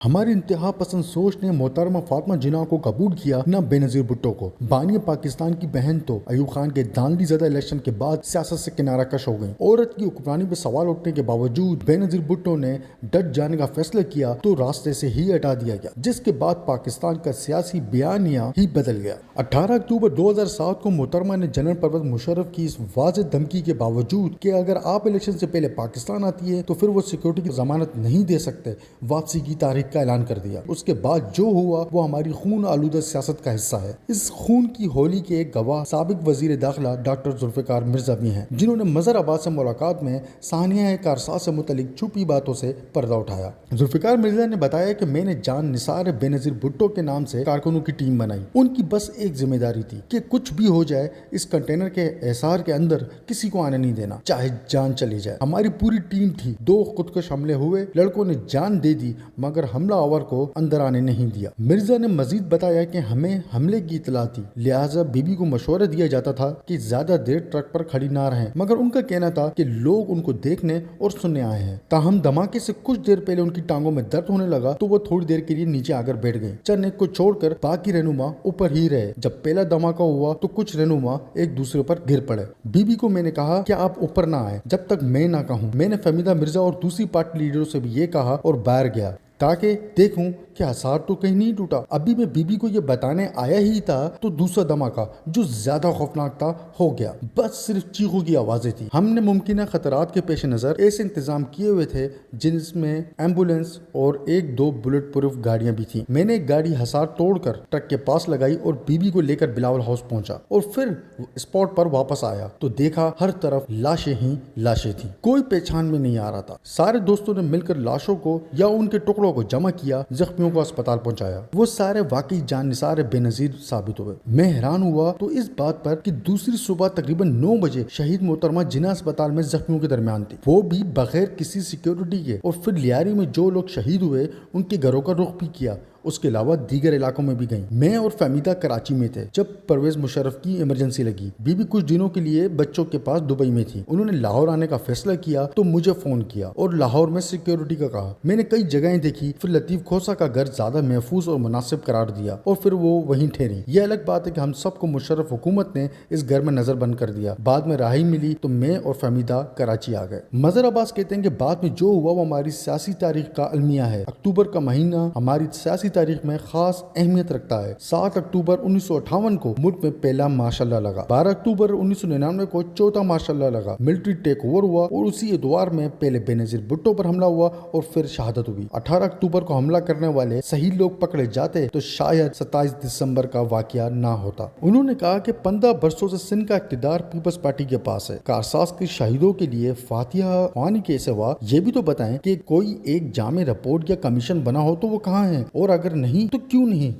ہماری انتہا پسند سوچ نے محترمہ فاطمہ جناح کو قبول کیا نہ بے نظیر بھٹو کو۔ بانی پاکستان کی بہن تو ایوب خان کے دھاندلی زدہ الیکشن کے بعد سیاست سے کنارہ کش ہو گئیں۔ عورت کی حکمرانی پہ سوال اٹھنے کے باوجود بے نظیر بھٹو نے ڈٹ جانے کا فیصلہ کیا تو راستے سے ہی ہٹا دیا گیا، جس کے بعد پاکستان کا سیاسی بیانیہ ہی بدل گیا۔ 18 اکتوبر 2007 کو محترمہ نے جنرل پرویز مشرف کی اس واضح دھمکی کے باوجود کہ اگر آپ الیکشن سے پہلے پاکستان آتی ہے تو پھر وہ سیکورٹی کی ضمانت نہیں دے سکتے، واپسی کی تاریخ کا اعلان کر دیا۔ اس کے بعد جو ہوا وہ ہماری خون آلودہ سیاست کا حصہ ہے۔ اس خون کی ہولی کے ایک گواہ سابق وزیر داخلہ ڈاکٹر ذوالفقار مرزا بھی ہیں، جنہوں نے مظہر عباس سے ملاقات میں سانحہ کارساز سے متعلق چھپی باتوں سے پردہ اٹھایا۔ ذوالفقار مرزا نے بتایا کہ میں نے جان نثار بے نظیر بھٹو کے نام سے کارکنوں کی ٹیم بنائی۔ ان کی بس ایک ذمہ داری تھی کہ کچھ بھی ہو جائے اس کنٹینر کے احصار کے اندر کسی کو آنے نہیں دینا، چاہے جان چلی جائے۔ ہماری پوری ٹیم تھی۔ 2 خودکش حملے ہوئے، لڑکوں نے جان دے دی مگر حملہ آور کو اندر آنے نہیں دیا۔ مرزا نے مزید بتایا کہ ہمیں حملے کی اطلاع تھی، لہٰذا بی بی کو مشورہ دیا جاتا تھا کہ زیادہ دیر ٹرک پر کھڑی نہ رہیں، مگر ان کا کہنا تھا کہ لوگ ان کو دیکھنے اور سننے آئے ہیں۔ تاہم دھماکے سے کچھ دیر پہلے ان کی ٹانگوں میں درد ہونے لگا تو وہ تھوڑی دیر کے لیے نیچے آ کر بیٹھ گئے۔ چند ایک کو چھوڑ کر باقی رہنما اوپر ہی رہے۔ جب پہلا دھماکہ ہوا تو کچھ رہنما ایک دوسرے پر گر پڑے۔ بی بی کو میں نے کہا کہ آپ اوپر نہ آئے جب تک میں نہ کہوں۔ میں نے فہمیدہ مرزا اور دوسری پارٹی لیڈروں سے بھی یہ کہا اور باہر گیا تاکہ دیکھوں کہ اثار تو کہیں نہیں ٹوٹا۔ ابھی میں بی بی کو یہ بتانے آیا ہی تھا تو دوسرا دھماکہ جو زیادہ خوفناک تھا ہو گیا۔ بس صرف چیخوں کی آوازیں تھی۔ ہم نے ممکنہ خطرات کے پیش نظر ایسے انتظام کیے ہوئے تھے جن میں ایمبولینس اور 1-2 بلٹ پروف گاڑیاں بھی تھیں۔ میں نے ایک گاڑی حصار توڑ کر ٹرک کے پاس لگائی اور بی بی کو لے کر بلاول ہاؤس پہنچا اور پھر اسپاٹ پر واپس آیا تو دیکھا ہر طرف لاشیں ہی لاشیں تھیں، کوئی پہچان میں نہیں آ رہا تھا۔ سارے دوستوں نے مل کر لاشوں کو یا ان کے ٹکڑوں کو جمع کیا، زخمیوں کو اسپتال پہنچایا۔ وہ سارے واقعی جان نثار بے نظیر ثابت ہوئے۔ میں حیران ہوا تو اس بات پر کہ دوسری صبح تقریباً 9 بجے شہید محترمہ جناح اسپتال میں زخمیوں کے درمیان تھی، وہ بھی بغیر کسی سیکیورٹی کے، اور پھر لیاری میں جو لوگ شہید ہوئے ان کے گھروں کا رخ بھی کیا۔ اس کے علاوہ دیگر علاقوں میں بھی گئیں۔ میں اور فہمیدہ کراچی میں تھے جب پرویز مشرف کی ایمرجنسی لگی۔ بی بی کچھ دنوں کے لیے بچوں کے پاس دبئی میں تھی۔ انہوں نے لاہور آنے کا فیصلہ کیا تو مجھے فون کیا اور لاہور میں سیکیورٹی کا کہا۔ میں نے کئی جگہیں دیکھی، پھر لطیف کھوسہ کا گھر زیادہ محفوظ اور مناسب قرار دیا اور پھر وہ وہیں ٹھہری۔ یہ الگ بات ہے کہ ہم سب کو مشرف حکومت نے اس گھر میں نظر بند کر دیا۔ بعد میں راہی ملی تو میں اور فہمیدہ کراچی آ گئے۔ مظہر عباس کہتے ہیں کہ بعد میں جو ہوا وہ ہماری سیاسی تاریخ کا المیہ ہے۔ اکتوبر کا مہینہ ہماری سیاسی تاریخ میں خاص اہمیت رکھتا ہے۔ 7 اکتوبر 1958 کو ملک میں پہلا مارشل لا لگا۔ 12 اکتوبر 1999 کو چوتھا مارشل لا لگا۔ ملٹری ٹیک اوور ہوا اور اسی اتوار میں پہلے بے نظیر بھٹو پر حملہ ہوا اور پھر شہادت ہوئی۔ 18 اکتوبر کو حملہ کرنے والے صحیح لوگ پکڑے جاتے تو شاید 27 دسمبر کا واقعہ نہ ہوتا۔ انہوں نے کہا کہ 15 برسوں سے سندھ کا اقتدار پیپلز پارٹی کے پاس ہے۔ کارساز کے شہیدوں کے لیے فاتحہ خوانی کے سوا یہ بھی تو بتائیں کہ کوئی ایک جامع رپورٹ یا کمیشن بنا ہو تو وہ کہاں ہے، اور اگر نہیں تو کیوں نہیں؟